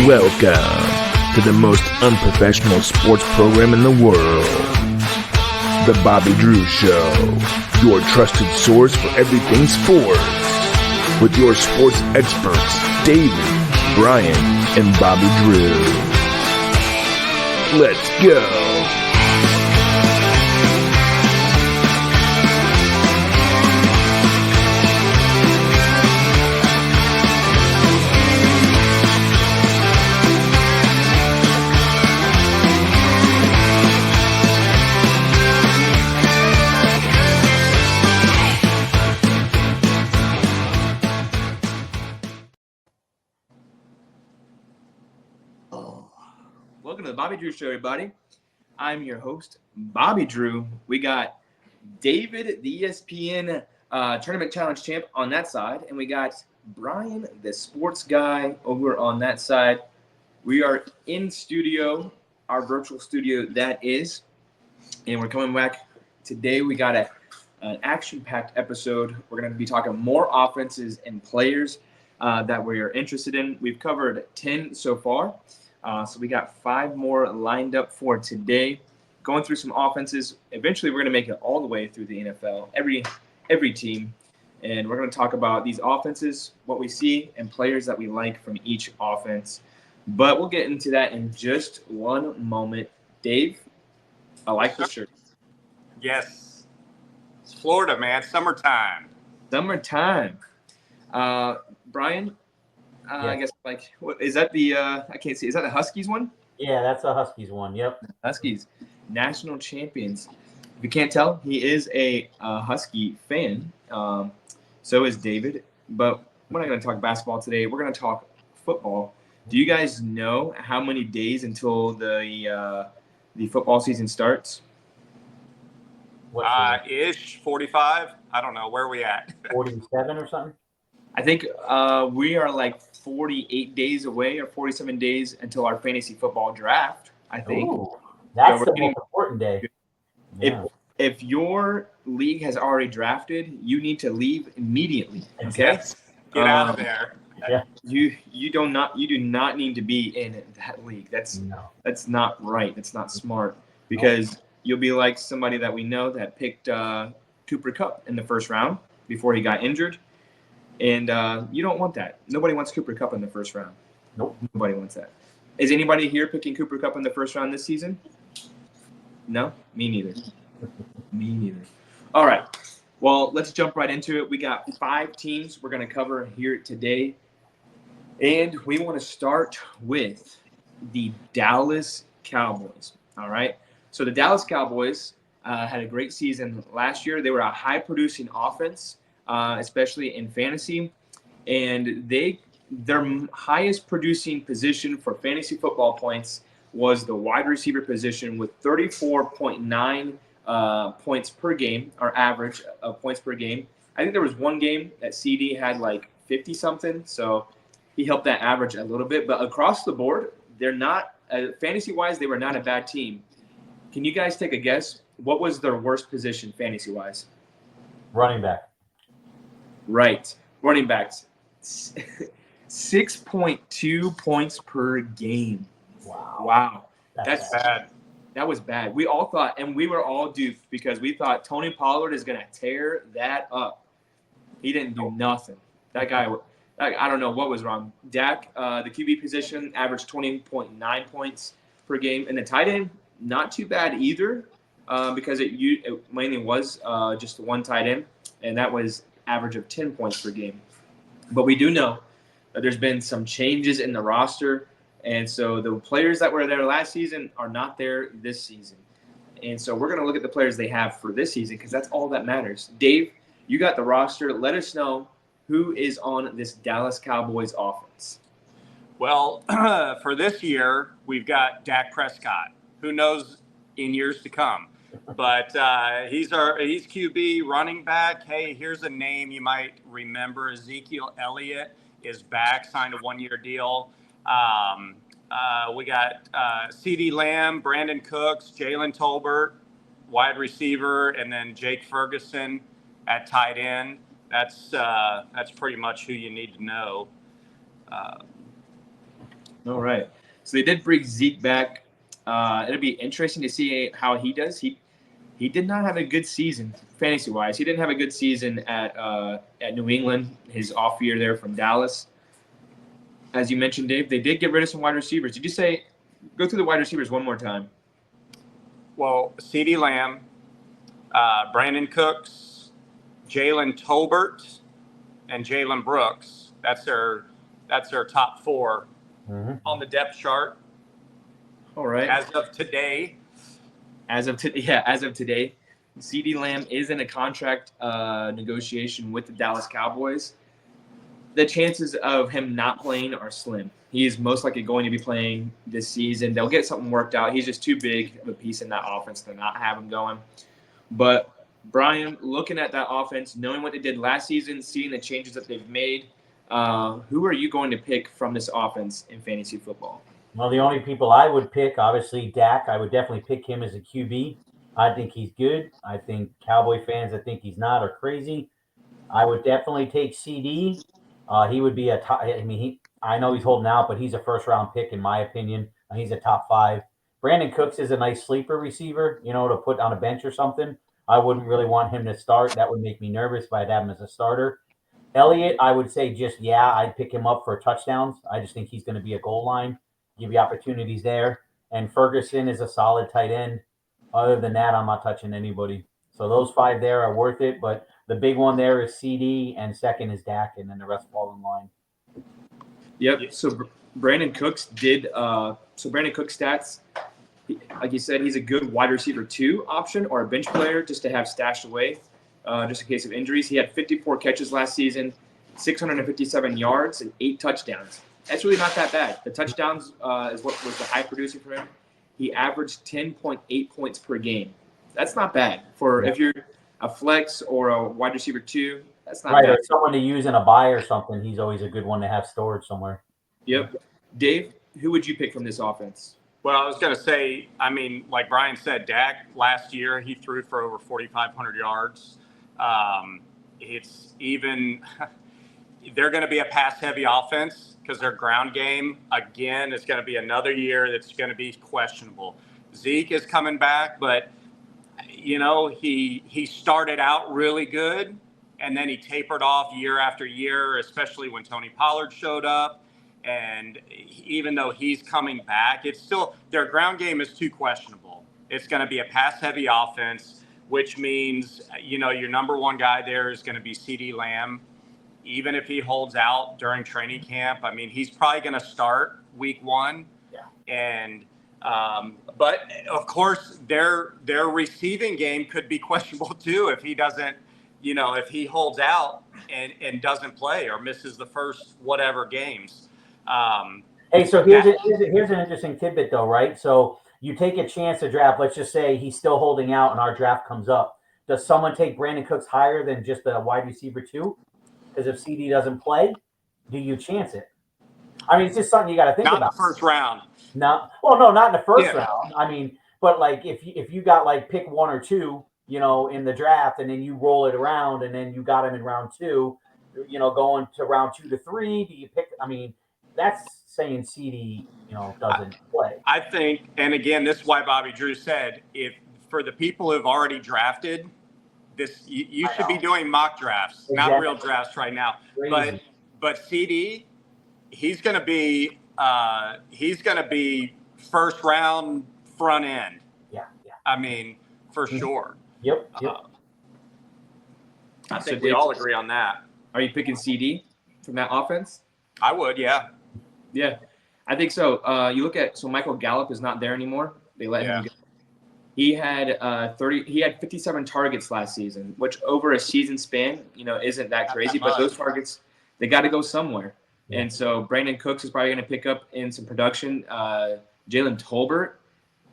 Welcome to the most unprofessional sports program in the world, The Bobby Drew Show, your trusted source for everything sports, with your sports experts, David, Brian, and Bobby Drew. Let's go. Welcome to the Bobby Drew Show, everybody. I'm your host, Bobby Drew. We got David, the ESPN Tournament Challenge champ, on that side, and we got Brian, the sports guy, over on that side. We are in studio, our virtual studio, that is, and we're coming back today. We got an action-packed episode. We're going to be talking more offenses and players that we are interested in. We've covered 10 so far. So we got 5 more lined up for today. Going through some offenses. Eventually, we're going to make it all the way through the NFL, every team. And we're going to talk about these offenses, what we see, and players that we like from each offense. But we'll get into that in just one moment. Dave, I like the shirt. Yes. It's Florida, man. Summertime. Summertime. Brian? Yes. I guess, what is that I can't see. Is that the Huskies one? Yeah, that's a Huskies one. Yep. Huskies, national champions. If you can't tell, he is a Husky fan. So is David. But we're not going to talk basketball today. We're going to talk football. Do you guys know how many days until the football season starts? Ish 45. I don't know. Where are we at? 47 or something? I think we are like 48 days away or 47 days until our fantasy football draft, I think. Ooh, that's the most important day. If your league has already drafted, you need to leave immediately. Okay? Yes. Get out of there. Yeah. You do not need to be in that league. That's not right. That's not smart, because you'll be like somebody that we know that picked Cooper Kupp in the first round before he got injured. And you don't want that. Nobody wants Cooper Kupp in the first round. Nope. Nobody wants that. Is anybody here picking Cooper Kupp in the first round this season? No? Me neither. Me neither. All right. Well, let's jump right into it. We got 5 teams we're going to cover here today. And we want to start with the Dallas Cowboys. All right. So the Dallas Cowboys had a great season last year. They were a high-producing offense, especially in fantasy, and their highest producing position for fantasy football points was the wide receiver position, with 34.9 points per game, or average of points per game. I think there was one game that CD had like 50 something, so he helped that average a little bit. But across the board, they're not fantasy wise, they were not a bad team. Can you guys take a guess? What was their worst position fantasy wise? Running back. Right. Running backs. 6.2 points per game. Wow. That's bad. That was bad. We all thought, and we were all duped, because we thought Tony Pollard is going to tear that up. He didn't do nothing. That guy, I don't know what was wrong. Dak, the QB position, averaged 20.9 points per game. And the tight end, not too bad either, because it mainly was just one tight end, and that was average of 10 points per game. But we do know that there's been some changes in the roster, and so the players that were there last season are not there this season. And so we're going to look at the players they have for this season, because that's all that matters. Dave, you got the roster. Let us know who is on this Dallas Cowboys offense. Well, for this year, we've got Dak Prescott. Who knows in years to come? But he's QB, running back. Hey, here's a name you might remember. Ezekiel Elliott is back, signed a 1-year deal. We got CeeDee Lamb, Brandon Cooks, Jalen Tolbert, wide receiver, and then Jake Ferguson at tight end. That's pretty much who you need to know. All right. So they did bring Zeke back. It'll be interesting to see how he does. He did not have a good season fantasy wise. He didn't have a good season at New England. His off year there from Dallas. As you mentioned, Dave, they did get rid of some wide receivers. Did you say go through the wide receivers one more time? Well, CeeDee Lamb, Brandon Cooks, Jalen Tolbert, and Jalen Brooks. That's their top 4 on the depth chart. All right. As of today. As of today, CeeDee Lamb is in a contract negotiation with the Dallas Cowboys. The chances of him not playing are slim. He is most likely going to be playing this season. They'll get something worked out. He's just too big of a piece in that offense to not have him going. But Brian, looking at that offense, knowing what they did last season, seeing the changes that they've made, who are you going to pick from this offense in fantasy football? Well, the only people I would pick, obviously, Dak. I would definitely pick him as a QB. I think he's good. I think Cowboy fans that think he's not are crazy. I would definitely take CD. He would be a top. I mean, I know he's holding out, but he's a first-round pick in my opinion. He's a top 5. Brandon Cooks is a nice sleeper receiver, to put on a bench or something. I wouldn't really want him to start. That would make me nervous if I'd have him as a starter. Elliott, I would say I'd pick him up for touchdowns. I just think he's going to be a goal line, give you opportunities there. And Ferguson is a solid tight end. Other than that, I'm not touching anybody. So those 5 there are worth it, but the big one there is CD, and second is Dak, and then the rest fall in line. Yep. So Brandon Cooks did. So Brandon Cooks stats, like you said, he's a good wide receiver 2 option or a bench player just to have stashed away, just in case of injuries. He had 54 catches last season, 657 yards, and 8 touchdowns. That's really not that bad. The touchdowns is what was the high producer for him. He averaged 10.8 points per game. That's not bad for if you're a flex or a wide receiver 2. That's not right. bad. Or someone to use in a buy or something. He's always a good one to have stored somewhere. Yep. Dave, who would you pick from this offense? Well, I was going to say, I mean, like Brian said, Dak last year, he threw for over 4,500 yards. It's even – they're going to be a pass-heavy offense because their ground game, again, is going to be another year that's going to be questionable. Zeke is coming back, but, he started out really good, and then he tapered off year after year, especially when Tony Pollard showed up. And even though he's coming back, it's still their ground game is too questionable. It's going to be a pass-heavy offense, which means, your number 1 guy there is going to be CeeDee Lamb. Even if he holds out during training camp, I mean, he's probably going to start week 1. Yeah. And but of course, their receiving game could be questionable too if he doesn't, if he holds out and doesn't play or misses the first whatever games. Hey, so here's an interesting tidbit, though, right? So you take a chance to draft. Let's just say he's still holding out, and our draft comes up. Does someone take Brandon Cooks higher than just a wide receiver 2? Because if CD doesn't play, do you chance it? I mean, it's just something you got to think about. Not the first round. No, well, no, not in the first round. I mean, but like if you got like pick 1 or 2, in the draft, and then you roll it around, and then you got him in round 2, going to round 2 to 3, do you pick? I mean, that's saying CD, doesn't play. I think, and again, this is why Bobby Drew said, if for the people who've already drafted, this you should be doing mock drafts, not real drafts right now. Crazy. But CD, he's going to be first round front end. Yeah. I mean, for sure. Yep. I think we all agree on that. Are you picking CD from that offense? I would, yeah. Yeah, I think so. You look at Michael Gallup is not there anymore. They let him go. He had 57 targets last season, which over a season span, isn't that crazy. But those targets, they got to go somewhere. Yeah. And so Brandon Cooks is probably going to pick up in some production. Jalen Tolbert,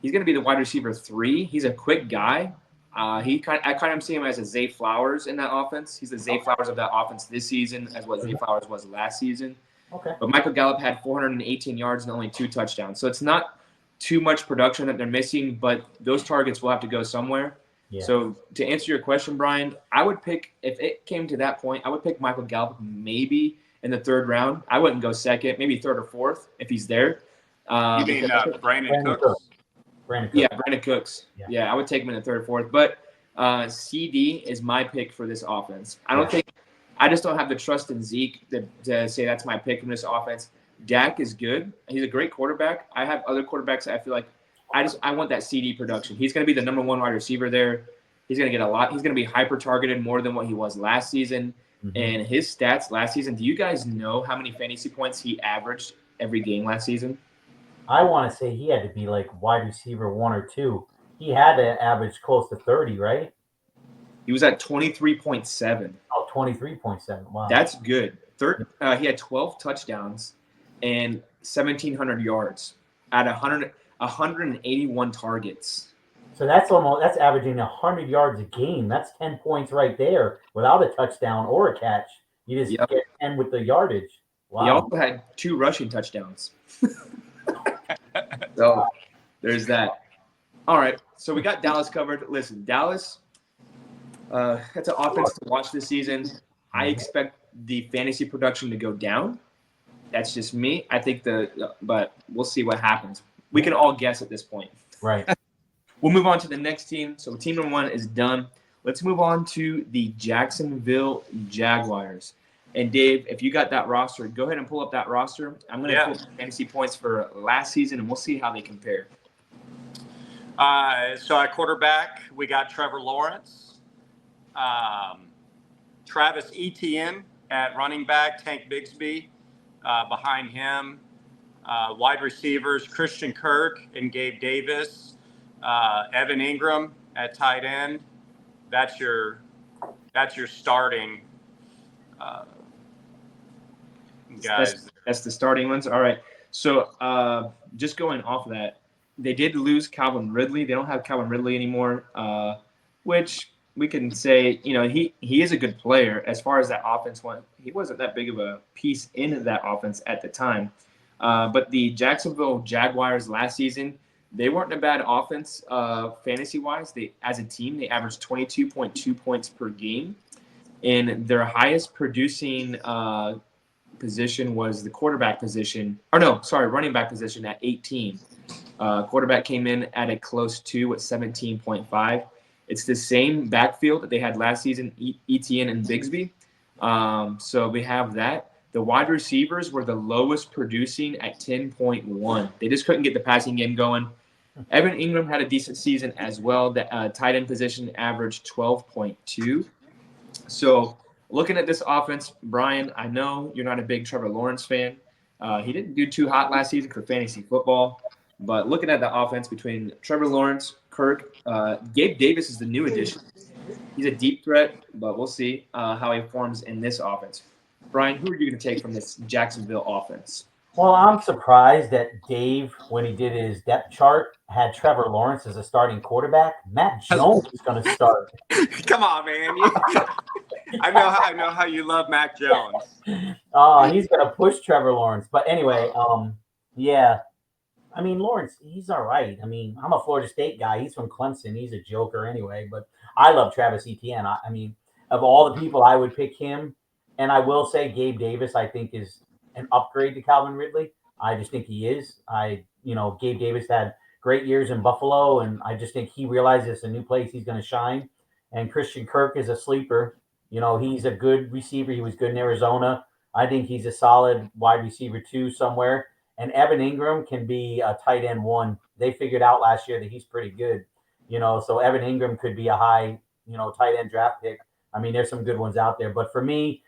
he's going to be the wide receiver 3. He's a quick guy. I kind of see him as a Zay Flowers in that offense. He's the Zay Flowers of that offense this season, as what Zay Flowers was last season. Okay. But Michael Gallup had 418 yards and only 2 touchdowns. So it's not too much production that they're missing, but those targets will have to go somewhere. Yeah. So to answer your question, Brian, I would pick, if it came to that point, I would pick Michael Gallup maybe in the third round. I wouldn't go second, maybe third or fourth if he's there. You mean Brandon Cooks? Brandon Cooks. Yeah, Brandon Cooks. Yeah. Yeah, I would take him in the third or fourth. But CD is my pick for this offense. I just don't have the trust in Zeke to say that's my pick in this offense. Dak is good. He's a great quarterback. I have other quarterbacks that I feel like I want that CD production. He's going to be the number one wide receiver there. He's going to get a lot. He's going to be hyper targeted more than what he was last season. Mm-hmm. And his stats last season, do you guys know how many fantasy points he averaged every game last season? I want to say he had to be like wide receiver 1 or 2. He had to average close to 30, right? He was at 23.7. Oh, 23.7. Wow. That's good. He had 12 touchdowns and 1,700 yards at 181 targets. So that's averaging 100 yards a game. That's 10 points right there without a touchdown or a catch. You just get 10 with the yardage. Wow. He also had 2 rushing touchdowns. So there's that. All right. So we got Dallas covered. Listen, Dallas, that's an offense to watch this season. I expect the fantasy production to go down. That's just me. I think but we'll see what happens. We can all guess at this point. Right. We'll move on to the next team. So team number 1 is done. Let's move on to the Jacksonville Jaguars. And Dave, if you got that roster, go ahead and pull up that roster. I'm going to pull fantasy points for last season, and we'll see how they compare. So at quarterback, we got Trevor Lawrence, Travis Etienne at running back, Tank Bigsby behind him, wide receivers, Christian Kirk and Gabe Davis, Evan Ingram at tight end. That's your starting guys. That's the starting ones. All right. So just going off of that, they did lose Calvin Ridley. They don't have Calvin Ridley anymore, which we can say, he is a good player. As far as that offense went, he wasn't that big of a piece in that offense at the time. But the Jacksonville Jaguars last season, they weren't a bad offense fantasy-wise. As a team, they averaged 22.2 points per game. And their highest producing position was the quarterback position. Running back position at 18. Quarterback came in at a close 2 at 17.5. It's the same backfield that they had last season, Etienne and Bigsby. So we have that. The wide receivers were the lowest producing at 10.1. They just couldn't get the passing game going. Evan Ingram had a decent season as well. The tight end position averaged 12.2. So looking at this offense, Brian, I know you're not a big Trevor Lawrence fan. He didn't do too hot last season for fantasy football. But looking at the offense between Trevor Lawrence, Kirk, Gabe Davis is the new addition. He's a deep threat, but we'll see how he forms in this offense. Brian, who are you going to take from this Jacksonville offense? Well, I'm surprised that Dave, when he did his depth chart, had Trevor Lawrence as a starting quarterback. Matt Jones is going to start. Come on, man. I know how you love Mac Jones. He's going to push Trevor Lawrence. But anyway, yeah. I mean, Lawrence, he's all right. I mean, I'm a Florida State guy. He's from Clemson. He's a joker anyway. But I love Travis Etienne. I mean, of all the people, I would pick him. And I will say Gabe Davis, I think, is an upgrade to Calvin Ridley. I just think he is. Gabe Davis had great years in Buffalo, and I just think he realizes it's a new place he's going to shine. And Christian Kirk is a sleeper. He's a good receiver. He was good in Arizona. I think he's a solid wide receiver, too, somewhere. And Evan Ingram can be a tight end 1. They figured out last year that he's pretty good. So Evan Ingram could be a high, tight end draft pick. I mean, there's some good ones out there. But for me,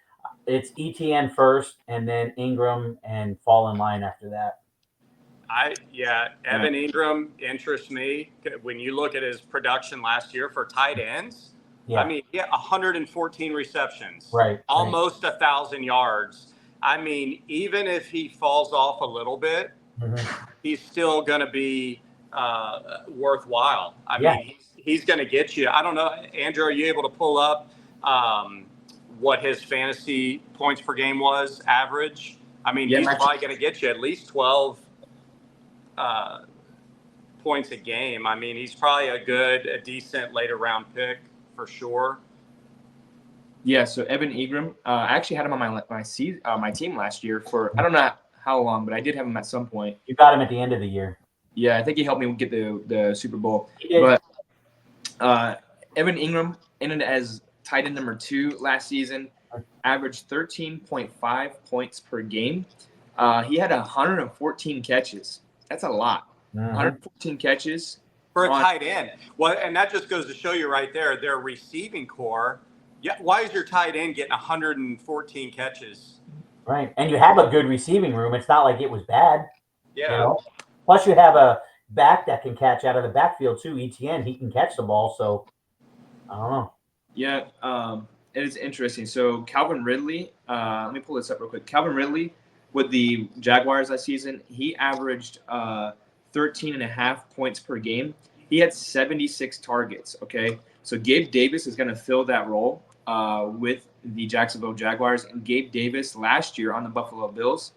it's ETN first, and then Ingram, and fall in line after that. Evan Ingram interests me. When you look at his production last year for tight ends, I mean, 114 receptions, right? Almost 1,000 yards. I mean, even if he falls off a little bit, he's still going to be worthwhile. I mean, he's going to get you. I don't know, Andrew, are you able to pull up what his fantasy points per game was average? I mean, he's probably going to get you at least 12 points a game. I mean, he's probably a decent later round pick for sure. Yeah, so Evan Ingram, I actually had him on my team last year for I don't know how long, but I did have him at some point. You got him at the end of the year. Yeah, I think he helped me get the Super Bowl. He did. But Evan Ingram ended as tight end number 2 last season, averaged 13.5 points per game. He had 114 catches. That's a lot. 114 catches for a tight end. Well, and that just goes to show you right there, their receiving core. Yeah, why is your tight end getting 114 catches? Right, and you have a good receiving room. It's not like it was bad. Yeah. You know? Plus, you have a back that can catch out of the backfield too. ETN, he can catch the ball. So I don't know. Yeah, it is interesting. So Calvin Ridley, let me pull this up real quick. Calvin Ridley with the Jaguars last season, he averaged 13.5 points per game. He had 76 targets. Okay, so Gabe Davis is going to fill that role with the Jacksonville Jaguars. And Gabe Davis last year on the Buffalo Bills,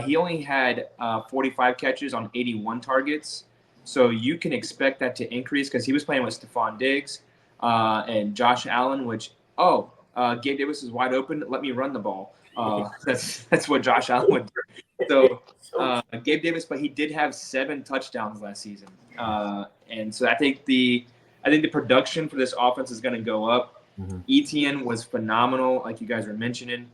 he only had 45 catches on 81 targets. So you can expect that to increase because he was playing with Stephon Diggs and Josh Allen, which, Gabe Davis is wide open. Let me run the ball. That's what Josh Allen would do. So Gabe Davis, but he did have 7 touchdowns last season. And so I think the production for this offense is going to go up. ETN was phenomenal, like you guys were mentioning.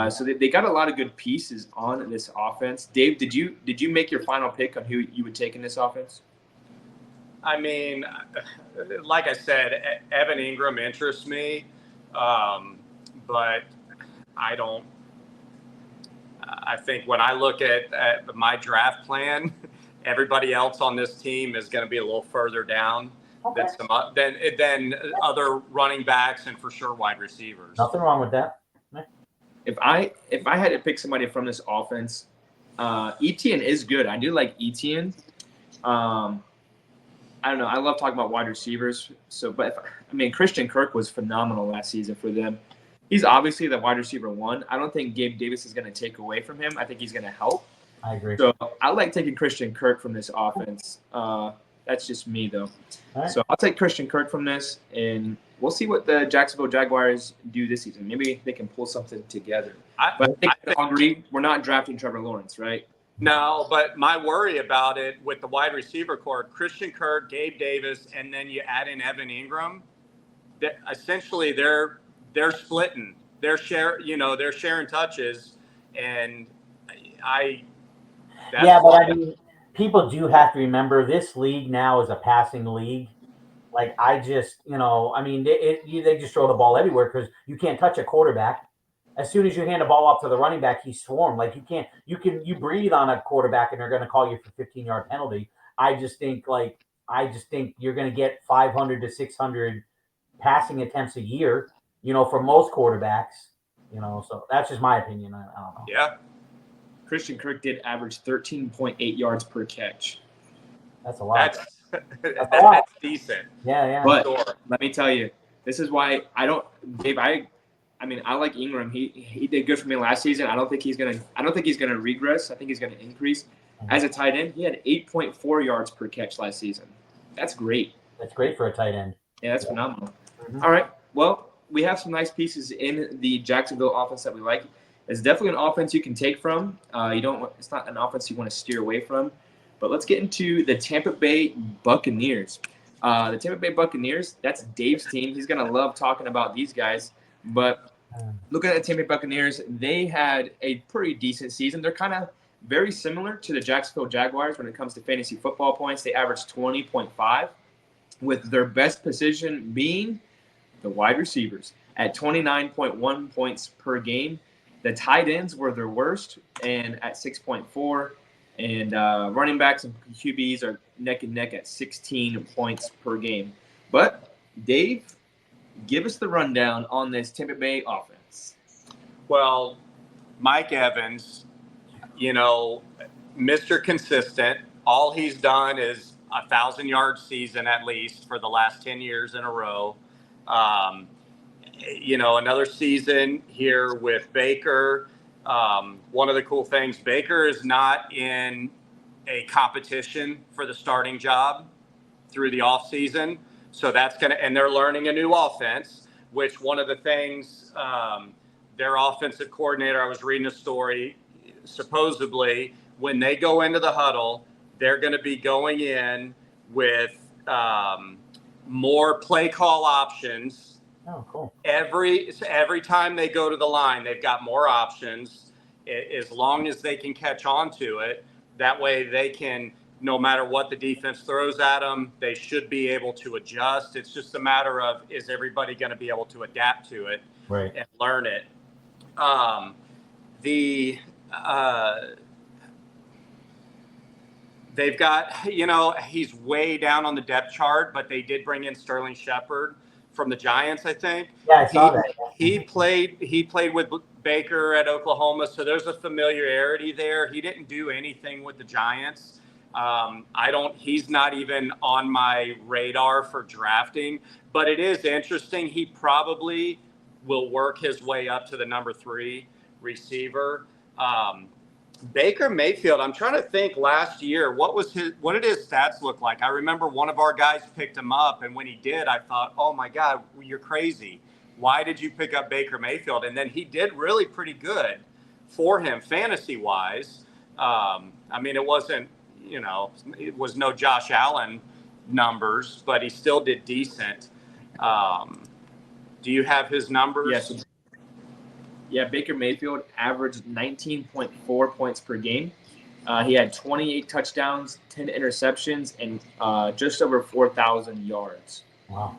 So they got a lot of good pieces on this offense. Dave, did you make your final pick on who you would take in this offense? I mean, like I said, Evan Ingram interests me, but I don't. I think when I look at my draft plan, everybody else on this team is going to be a little further down than other running backs and for sure wide receivers. Nothing wrong with that. If I had to pick somebody from this offense, ETN is good. I do like ETN. I don't know. I love talking about wide receivers. Christian Kirk was phenomenal last season for them. He's obviously the wide receiver 1. I don't think Gabe Davis is going to take away from him. I think he's going to help. I agree. So I like taking Christian Kirk from this offense. That's just me, though. Right. So I'll take Christian Kirk from this, and we'll see what the Jacksonville Jaguars do this season. Maybe they can pull something together. But I think we agree we're not drafting Trevor Lawrence, right? No, but my worry about it with the wide receiver core, Christian Kirk, Gabe Davis, and then you add in Evan Ingram, essentially they're splitting. They're sharing touches, and I mean, people do have to remember this league now is a passing league. Like they just throw the ball everywhere because you can't touch a quarterback. As soon as you hand the ball off to the running back, he's swarmed. Like you breathe on a quarterback and they're going to call you for 15-yard penalty. I just think you're going to get 500 to 600 passing attempts a year, for most quarterbacks, so that's just my opinion. I don't know. Yeah. Christian Kirk did average 13.8 yards per catch. That's a lot. That's decent. Yeah. But let me tell you, this is why Dave, I like Ingram. He did good for me last season. I don't think he's gonna regress. I think he's gonna increase. As a tight end, he had 8.4 yards per catch last season. That's great. That's great for a tight end. Yeah, that's phenomenal. All right. Well, we have some nice pieces in the Jacksonville offense that we like. It's definitely an offense you can take from. It's not an offense you want to steer away from. But let's get into the Tampa Bay Buccaneers. The Tampa Bay Buccaneers, that's Dave's team. He's gonna love talking about these guys. But looking at the Tampa Bay Buccaneers, they had a pretty decent season. They're kind of very similar to the Jacksonville Jaguars when it comes to fantasy football points. They averaged 20.5, with their best position being the wide receivers at 29.1 points per game. The tight ends were their worst, and at 6.4, and running backs and QBs are neck and neck at 16 points per game. But Dave, give us the rundown on this Tampa Bay offense. Well, Mike Evans, Mr. Consistent. All he's done is 1,000-yard season at least for the last 10 years in a row. Another season here with Baker. One of the cool things, Baker is not in a competition for the starting job through the offseason. So that's and they're learning a new offense. which one of the things their offensive coordinator, I was reading a story, supposedly when they go into the huddle, they're going to be going in with more play call options. Oh, cool. Every time they go to the line, they've got more options as long as they can catch on to it. That way they can, no matter what the defense throws at them, they should be able to adjust. It's just a matter of, is everybody going to be able to adapt to it and learn it? They've got, he's way down on the depth chart, but they did bring in Sterling Shepard from the Giants, I think. Yeah, I saw that. He played with Baker at Oklahoma, so there's a familiarity there. He didn't do anything with the Giants. He's not even on my radar for drafting, but it is interesting. He probably will work his way up to the number 3 receiver. Baker Mayfield, I'm trying to think last year, what did his stats look like? I remember one of our guys picked him up, and when he did, I thought, oh my God, you're crazy. Why did you pick up Baker Mayfield? And then he did really pretty good for him fantasy-wise. It wasn't, it was no Josh Allen numbers, but he still did decent. Do you have his numbers? Yes. Yeah, Baker Mayfield averaged 19.4 points per game. He had 28 touchdowns, 10 interceptions, and just over 4,000 yards. Wow.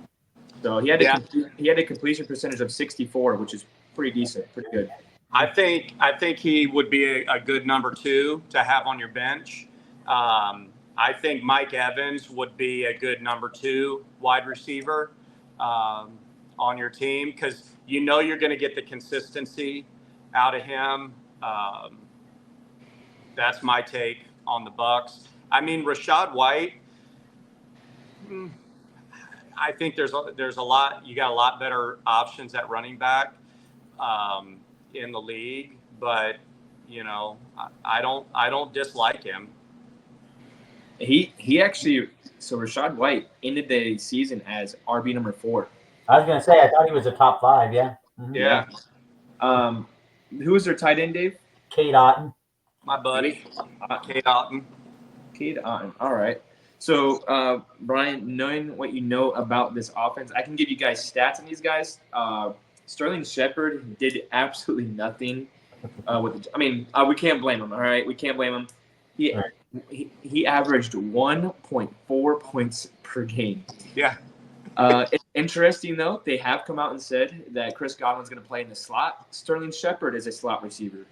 So he had a completion percentage of 64, which is pretty decent, pretty good. I think he would be a good number 2 to have on your bench. I think Mike Evans would be a good number 2 wide receiver on your team, because you're going to get the consistency out of him. That's my take on the Bucs. Rachaad White, I think there's a lot. You got a lot better options at running back in the league, but I don't dislike him. He actually, so Rachaad White ended the season as RB number 4. I was going to say, I thought he was a top 5, yeah. Mm-hmm. Yeah. Who was their tight end, Dave? Cade Otton. My buddy, Cade Otton. Cade Otton. All right. So, Brian, knowing what you know about this offense, I can give you guys stats on these guys. Sterling Shepard did absolutely nothing. We can't blame him. All right, we can't blame him. He averaged 1.4 points per game. Yeah. It's interesting, though. They have come out and said that Chris Godwin's going to play in the slot. Sterling Shepard is a slot receiver.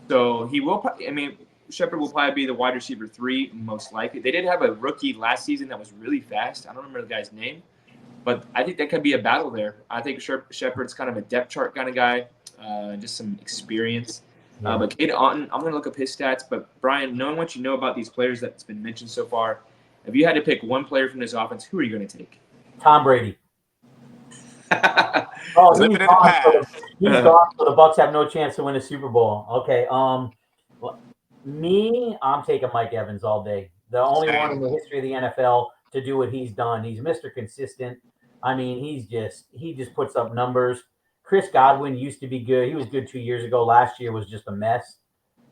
So he will – Shepard will probably be the wide receiver 3, most likely. They did have a rookie last season that was really fast. I don't remember the guy's name. But I think that could be a battle there. I think Shepard's kind of a depth chart kind of guy, just some experience. Yeah. But Cade Otton, I'm going to look up his stats. But, Brian, knowing what you know about these players that's been mentioned so far, if you had to pick one player from this offense, who are you going to take? Tom Brady. He's gone, so the Bucs have no chance to win a Super Bowl. Okay. I'm taking Mike Evans all day. The only one in the history of the NFL to do what he's done. He's Mr. Consistent. He just puts up numbers. Chris Godwin used to be good. He was good 2 years ago. Last year was just a mess.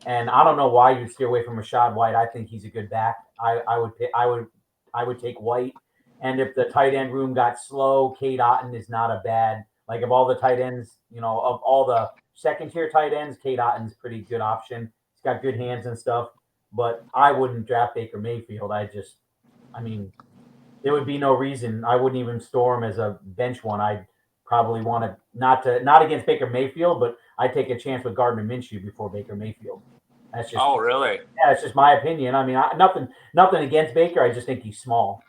And I don't know why you'd steer away from Rachaad White. I think he's a good back. I would take White. And if the tight end room got slow, Cade Otton is not a bad, like of all the tight ends, of all the second tier tight ends, Cade Otton's a pretty good option. He's got good hands and stuff, but I wouldn't draft Baker Mayfield. There would be no reason. I wouldn't even store him as a bench one. I'd probably want to not against Baker Mayfield, but I'd take a chance with Gardner Minshew before Baker Mayfield. That's just, oh, really? Yeah, it's just my opinion. Nothing against Baker. I just think he's small.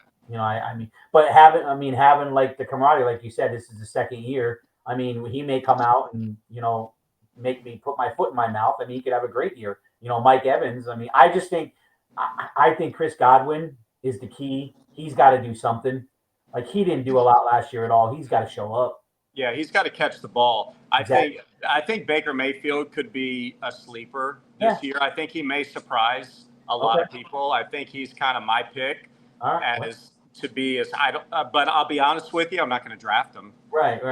But having like the camaraderie, like you said, this is the second year. He may come out and, make me put my foot in my mouth. He could have a great year. Mike Evans. I just think, I think Chris Godwin is the key. He's got to do something. Like, he didn't do a lot last year at all. He's got to show up. Yeah, he's got to catch the ball. Exactly. I think Baker Mayfield could be a sleeper this year. I think he may surprise a lot of people. I think he's kind of my pick to be as I don't. But I'll be honest with you, I'm not going to draft him. Right.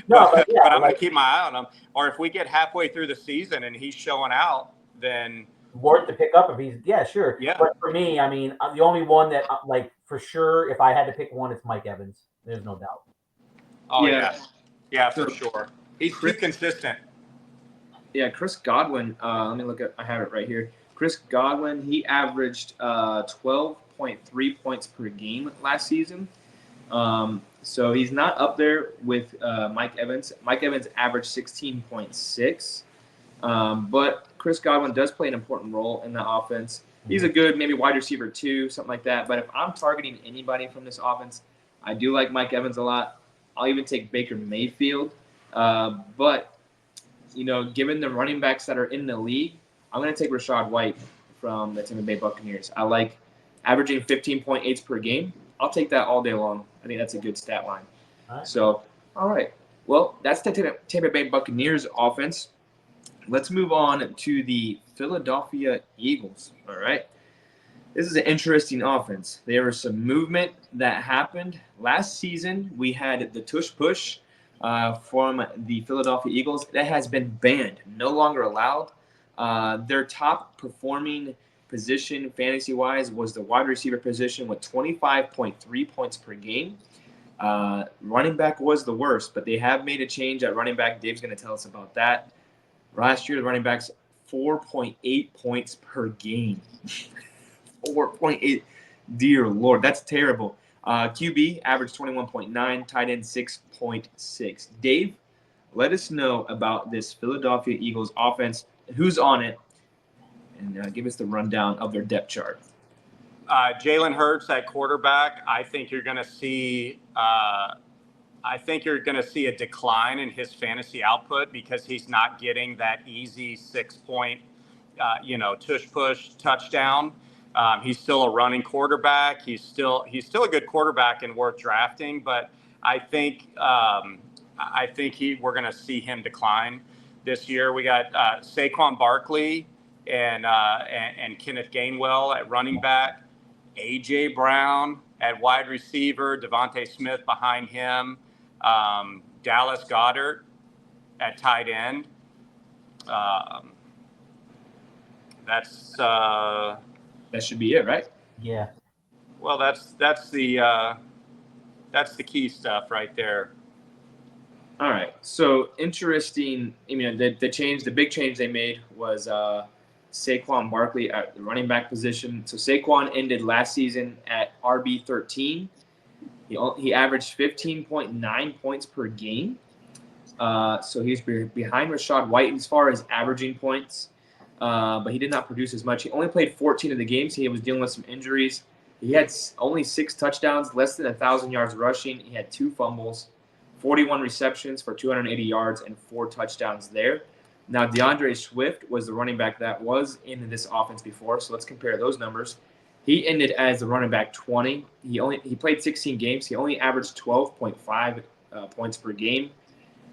No, but yeah, but I'm going to keep my eye on him. Or if we get halfway through the season and he's showing out, then worth to pick up if he's sure. Yeah. But for me, I mean, the only one that like for sure, if I had to pick one, it's Mike Evans. There's no doubt. Oh Yeah. yeah, for sure. He's too consistent. Yeah, Chris Godwin. Let me look at. I have it right here. Chris Godwin. He averaged 12.3 points per game last season. So he's not up there with Mike Evans. Mike Evans averaged 16.6. But Chris Godwin does play an important role in the offense. He's a good maybe wide receiver too, something like that. But if I'm targeting anybody from this offense, I do like Mike Evans a lot. I'll even take Baker Mayfield. But, given the running backs that are in the league, I'm going to take Rachaad White from the Tampa Bay Buccaneers. I like averaging 15.8 per game. I'll take that all day long. I think that's a good stat line. All right. So, all right. Well, that's the Tampa Bay Buccaneers offense. Let's move on to the Philadelphia Eagles. All right. This is an interesting offense. There was some movement that happened. Last season, we had the tush push from the Philadelphia Eagles. That has been banned, no longer allowed. Their top performing position fantasy-wise was the wide receiver position with 25.3 points per game. Running back was the worst, but they have made a change at running back. Dave's going to tell us about that. Last year, the running backs 4.8 points per game. 4.8. Dear Lord, that's terrible. QB averaged 21.9, tight end 6.6. Dave, let us know about this Philadelphia Eagles offense. Who's on it? And give us the rundown of their depth chart. Jalen Hurts at quarterback. I think you're going to see. I think you're going to see a decline in his fantasy output because he's not getting that easy 6-point, tush push touchdown. He's still a running quarterback. He's still a good quarterback and worth drafting. But I think we're going to see him decline this year. We got Saquon Barkley and Kenneth Gainwell at running back, AJ Brown at wide receiver, Devontae Smith behind him, Dallas Goedert at tight end. That should be it, right? Yeah. Well, that's the key stuff right there. All right. So interesting. The big change they made was Saquon Barkley at the running back position. So Saquon ended last season at RB13. He averaged 15.9 points per game. So he's behind Rachaad White as far as averaging points. But he did not produce as much. He only played 14 of the games. He was dealing with some injuries. He had only 6 touchdowns, less than 1,000 yards rushing. He had 2 fumbles, 41 receptions for 280 yards, and 4 touchdowns there. Now, DeAndre Swift was the running back that was in this offense before, so let's compare those numbers. He ended as the running back 20. He played 16 games. He only averaged 12.5 points per game.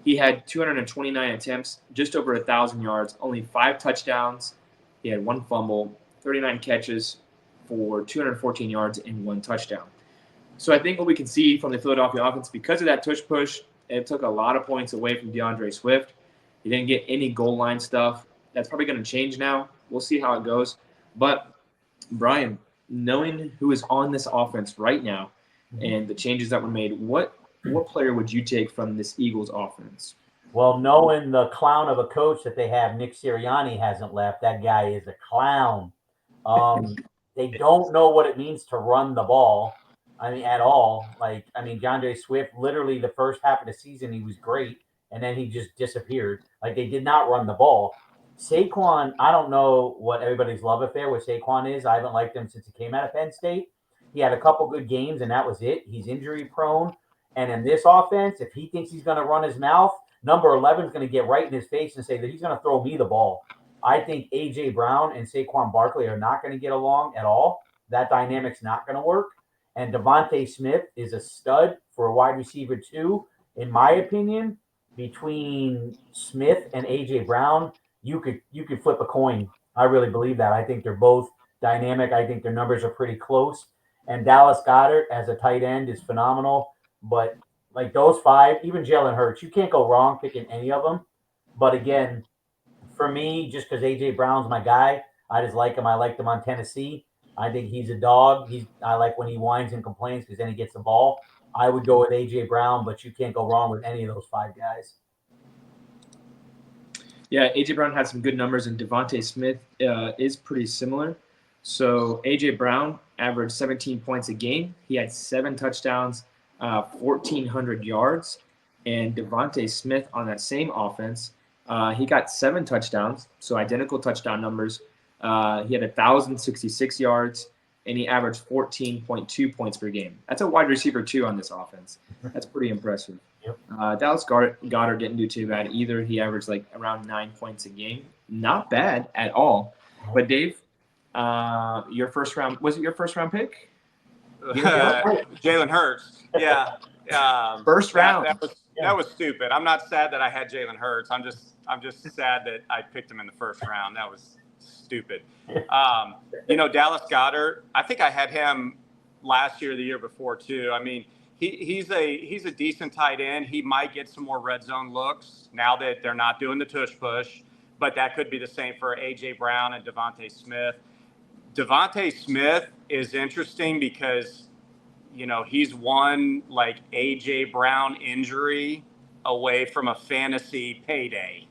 He had 229 attempts, just over 1,000 yards, only 5 touchdowns. He had 1 fumble, 39 catches for 214 yards and 1 touchdown. So I think what we can see from the Philadelphia offense, because of that tush push, it took a lot of points away from DeAndre Swift. He didn't get any goal line stuff. That's probably going to change now. We'll see how it goes. But, Brian, knowing who is on this offense right now and the changes that were made, what player would you take from this Eagles offense? Well, knowing the clown of a coach that they have, Nick Sirianni, hasn't left. That guy is a clown. They don't know what it means to run the ball. At all. DeAndre Swift, literally the first half of the season, he was great, and then he just disappeared. They did not run the ball. Saquon, I don't know what everybody's love affair with Saquon is. I haven't liked him since he came out of Penn State. He had a couple good games, and that was it. He's injury prone. And in this offense, if he thinks he's going to run his mouth, number 11 is going to get right in his face and say that he's going to throw me the ball. I think A.J. Brown and Saquon Barkley are not going to get along at all. That dynamic's not going to work. And Devontae Smith is a stud for a wide receiver too. In my opinion, between Smith and A.J. Brown, you could flip a coin. I really believe that. I think they're both dynamic. I think their numbers are pretty close. And Dallas Goedert as a tight end is phenomenal. But like those five, even Jalen Hurts, you can't go wrong picking any of them. But again, for me, just because AJ Brown's my guy, I just like him. I liked him on Tennessee. I think he's a dog. I like when he whines and complains because then he gets the ball. I would go with AJ Brown, but you can't go wrong with any of those five guys. Yeah, AJ Brown had some good numbers, and Devontae Smith is pretty similar. So AJ Brown averaged 17 points a game. He had 7 touchdowns, 1,400 yards. And Devontae Smith on that same offense, he got 7 touchdowns, so identical touchdown numbers. He had 1,066 yards, and he averaged 14.2 points per game. That's a wide receiver too on this offense. That's pretty impressive. Yep. Dallas Goedert didn't do too bad either. He averaged like around 9 points a game. Not bad at all. But Dave, your first round, was it your first round pick? Jalen Hurts. Yeah. First round. That was stupid. I'm not sad that I had Jalen Hurts. I'm just sad that I picked him in the first round. That was stupid. Dallas Goedert, I think I had him last year, the year before too. I mean, he's a decent tight end. He might get some more red zone looks now that they're not doing the tush push, but that could be the same for AJ Brown and Devontae Smith. Devontae Smith is interesting because, he's one like AJ Brown injury away from a fantasy payday.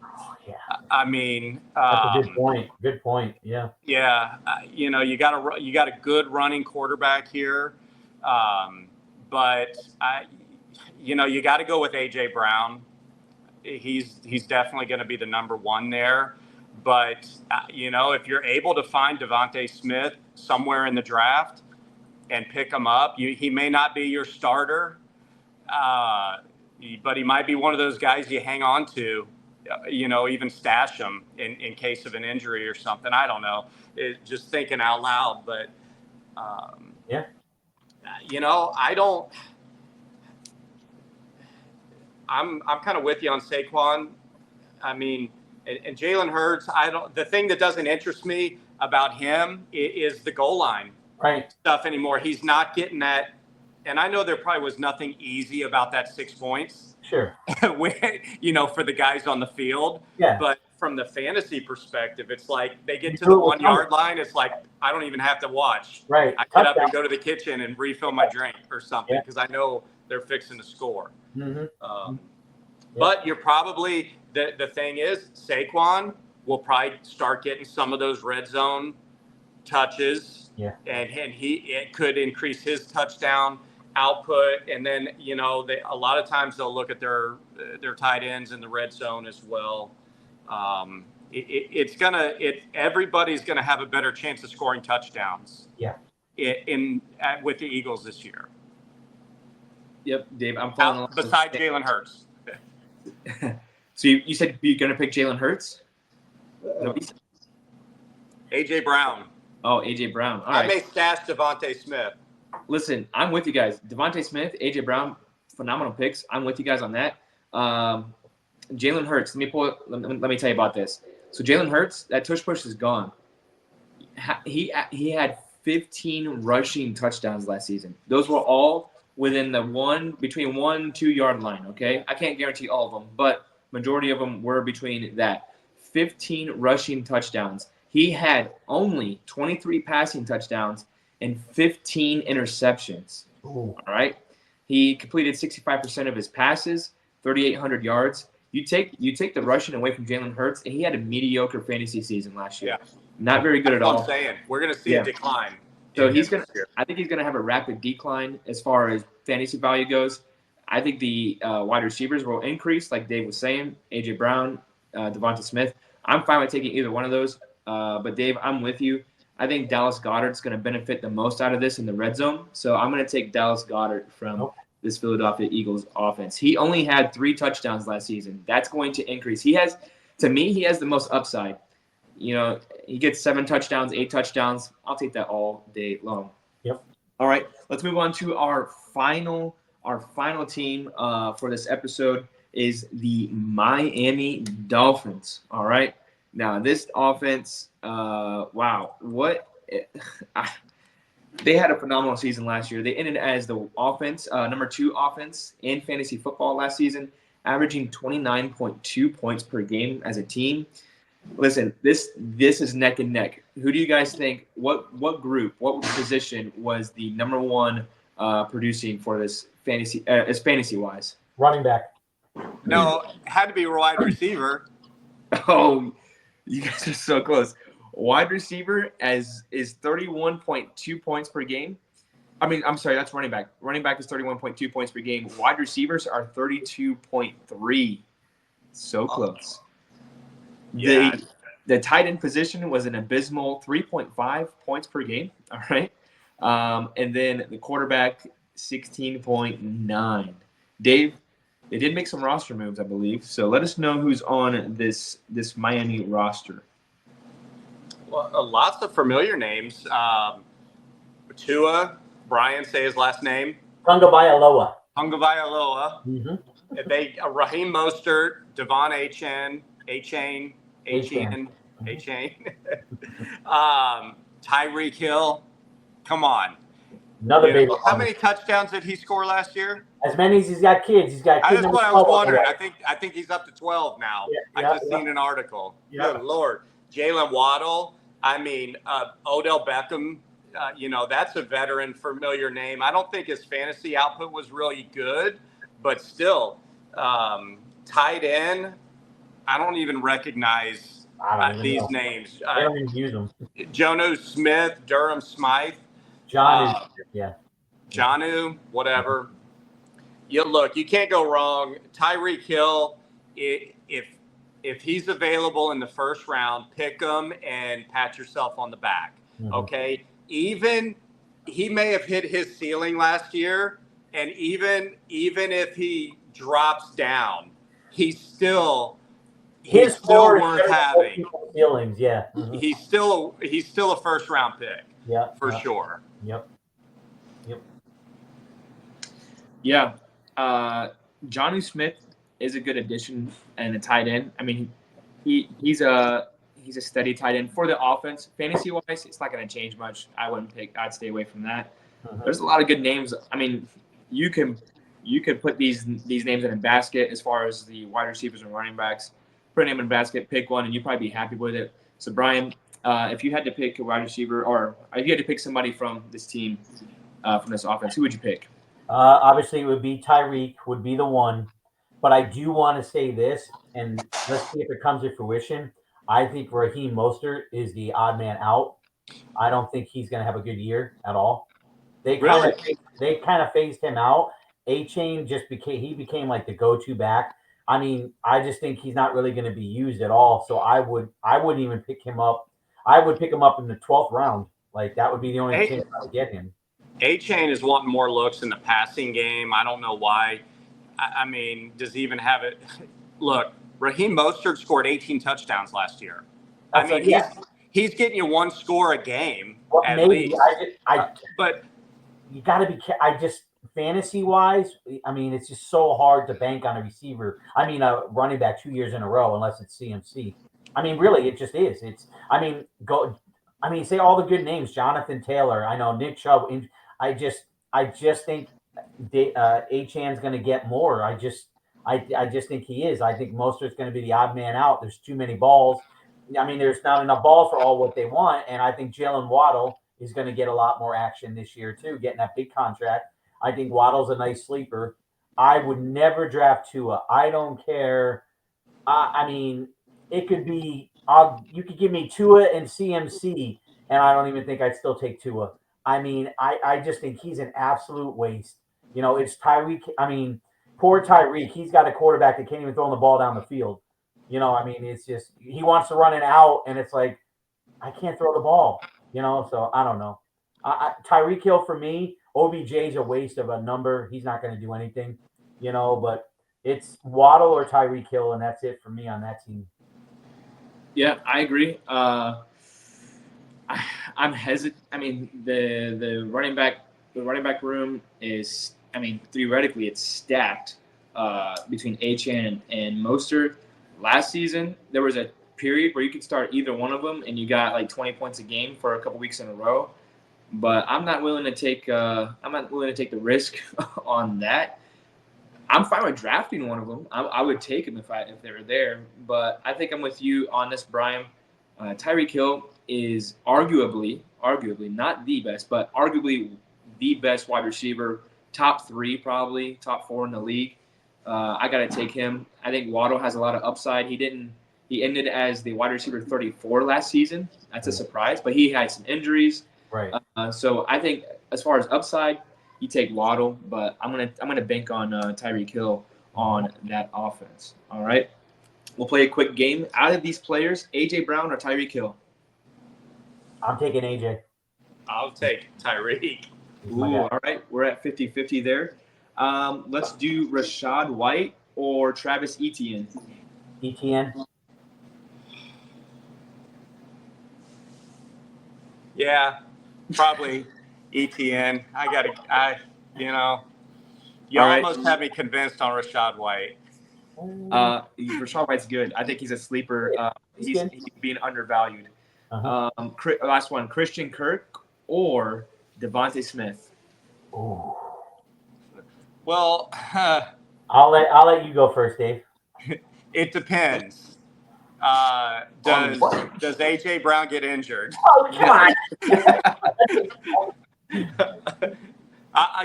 Yeah. I mean, that's a good point. Good point. Yeah. Yeah. You got a good running quarterback here. But you got to go with AJ Brown. He's definitely going to be the number one there. But if you're able to find Devontae Smith somewhere in the draft and pick him up, he may not be your starter, but he might be one of those guys you hang on to. Even stash him in case of an injury or something. I don't know. Just thinking out loud, but yeah. I'm kind of with you on Saquon. I mean, and Jalen Hurts, the thing that doesn't interest me about him is the goal line stuff anymore. He's not getting that. And I know there probably was nothing easy about that 6 points. Sure. For the guys on the field. Yeah. But from the fantasy perspective, it's like they get to the 1 yard line. It's like, I don't even have to watch. Right. I get up and go to the kitchen and refill my drink or something because I know they're fixing to score. Mm-hmm. But you're probably, the thing is, Saquon will probably start getting some of those red zone touches. Yeah. And it could increase his touchdown output, and then a lot of times they'll look at their tight ends in the red zone as well. Everybody's gonna have a better chance of scoring touchdowns. Yeah. With the Eagles this year. Yep, Dave, I'm following along. Besides Jalen Hurts. So you said you're gonna pick Jalen Hurts? AJ Brown. Oh, AJ Brown. All right. I may stash Devontae Smith. Listen, I'm with you guys. Devontae Smith, AJ Brown, phenomenal picks. I'm with you guys on that. Jalen Hurts. Let me tell you about this. So Jalen Hurts, that tush push is gone. He had 15 rushing touchdowns last season. Those were all within between 1-2 yard line. Okay, I can't guarantee all of them, but majority of them were between that. 15 rushing touchdowns. He had only 23 passing touchdowns and 15 interceptions. Ooh. All right. He completed 65% of his passes, 3,800 yards. You take the rushing away from Jalen Hurts, and he had a mediocre fantasy season last year. Yeah. Not very good at all. I'm saying we're going to see a decline. So I think he's going to have a rapid decline as far as fantasy value goes. I think the wide receivers will increase, like Dave was saying, AJ Brown, Devonta Smith. I'm fine with taking either one of those. But Dave, I'm with you. I think Dallas Goedert's going to benefit the most out of this in the red zone. So I'm going to take Dallas Goedert from this Philadelphia Eagles offense. He only had 3 touchdowns last season. That's going to increase. He has the most upside. He gets 7 touchdowns, 8 touchdowns. I'll take that all day long. Yep. All right, let's move on to our final team for this episode is the Miami Dolphins. All right. Now this offense, wow, they had a phenomenal season last year. They ended as the offense, number 2 offense in fantasy football last season, averaging 29.2 points per game as a team. Listen, this is neck and neck. Who do you guys think? What group? What position was the number 1 producing for this fantasy? As fantasy wise, Running back. No, had to be a wide receiver. Oh, you guys are so close. Wide receiver is 31.2 points per game. I'm sorry, that's running back. Running back is 31.2 points per game. Wide receivers are 32.3. So close. Yeah. The tight end position was an abysmal 3.5 points per game. All right. And then the quarterback, 16.9. Dave, they did make some roster moves, I believe. So let us know who's on this Miami roster. Well, lots of familiar names. Tua, Brian, say his last name. Tagovailoa. Mm-hmm. Raheem Mostert, Devon Achane. Tyreek Hill. Come on. Another big one. How many touchdowns did he score last year? As many as he's got kids. He's got kids. That's what I was wondering. I think he's up to 12 now. Yeah, I just seen an article. Yeah. Good Lord. Jalen Waddle. Odell Beckham. That's a veteran familiar name. I don't think his fantasy output was really good, but still, tight end. I don't even recognize these names. I don't even use them. Jonnu Smith, Durham Smythe. Jonnu, whatever. You can't go wrong. Tyreek Hill, if he's available in the first round, pick him and pat yourself on the back. Mm-hmm. Okay? Even he may have hit his ceiling last year, and even if he drops down, he's still worth having. Ceilings, yeah. Mm-hmm. He's still a first round pick. Yeah, for sure. Yep. Yeah, Jonnu Smith is a good addition and a tight end. I mean, he's a steady tight end for the offense. Fantasy wise, it's not going to change much. I'd stay away from that. There's a lot of good names. I mean, you can put these names in a basket as far as the wide receivers and running backs. Put a name in a basket, pick one, and you'd probably be happy with it. So, Brian, if you had to pick a wide receiver, or if you had to pick somebody from this team, from this offense, who would you pick? Obviously, it would be Tyreek would be the one. But I do want to say this, and let's see if it comes to fruition. I think Raheem Mostert is the odd man out. I don't think he's going to have a good year at all. They kind of phased him out. Achane became like the go-to back. I mean, I just think he's not really going to be used at all. So I wouldn't even pick him up. I would pick him up in the 12th round. Like that would be the only chance I would get him. Achane is wanting more looks in the passing game. I don't know why. I mean, does he even have it? Look, Raheem Mostert scored 18 touchdowns last year. He's getting you one score a game at least. But you got to be. Fantasy wise, I mean, it's just so hard to bank on a receiver. I mean, a running back 2 years in a row, unless it's CMC. I mean, really, it just is. Say all the good names. Jonathan Taylor. I know Nick Chubb. I just think Achane's going to get more. I just think he is. I think Mostert's going to be the odd man out. There's too many balls. I mean, there's not enough balls for all what they want. And I think Jalen Waddle is going to get a lot more action this year too, getting that big contract. I think Waddle's a nice sleeper. I would never draft Tua. I don't care. I mean, it could be you could give me Tua and CMC, and I don't even think I'd still take Tua. I mean, I just think he's an absolute waste. It's Tyreek. I mean, poor Tyreek. He's got a quarterback that can't even throw the ball down the field. I mean, it's just he wants to run it out, and it's like I can't throw the ball. So I don't know. Tyreek Hill for me. OBJ's a waste of a number. He's not going to do anything, but it's Waddle or Tyreek Hill, and that's it for me on that team. Yeah, I agree. I'm hesitant. I mean, the running back room is, I mean, theoretically it's stacked between Achane and Mostert. Last season, there was a period where you could start either one of them, and you got like 20 points a game for a couple weeks in a row. but I'm not willing to take the risk on that. I'm fine with drafting one of them. I would take them if they were there. But I think I'm with you on this, Brian. Tyreek Hill is arguably not the best, but arguably the best wide receiver, top 3 probably, top 4 in the league. I got to take him. I think Waddle has a lot of upside. He ended as the wide receiver 34 last season. That's a surprise, but he had some injuries. Right. So I think as far as upside, you take Waddle, but I'm gonna bank on Tyreek Hill on that offense. All right, we'll play a quick game. Out of these players, AJ Brown or Tyreek Hill? I'm taking AJ. I'll take Tyreek. He's my Ooh, guy. all right, we're at 50-50 there. Let's do Rashad White or Travis Etienne. ETN. Yeah, probably ETN. You All right. almost have me convinced on Rashad White. Rashad White's good. I think he's a sleeper. He's being undervalued. Uh-huh. Last one, Christian Kirk or Devontae Smith. Ooh. Well, I'll let you go first, Dave. it depends. Does AJ Brown get injured? Oh, come on.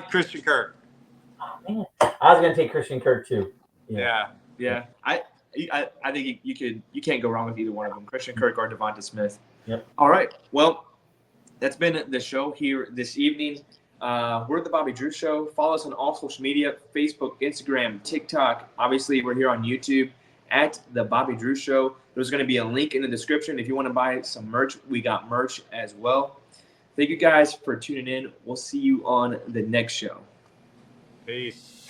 Christian Kirk. Man. I was gonna take Christian Kirk too. Yeah. I think you can't go wrong with either one of them, Christian Kirk or Devontae Smith. Yep. All right. Well, that's been the show here this evening. We're the Bobby Drew Show. Follow us on all social media: Facebook, Instagram, TikTok. Obviously, we're here on YouTube at the Bobby Drew Show. There's going to be a link in the description if you want to buy some merch. We got merch as well. Thank you guys for tuning in. We'll see you on the next show. Peace.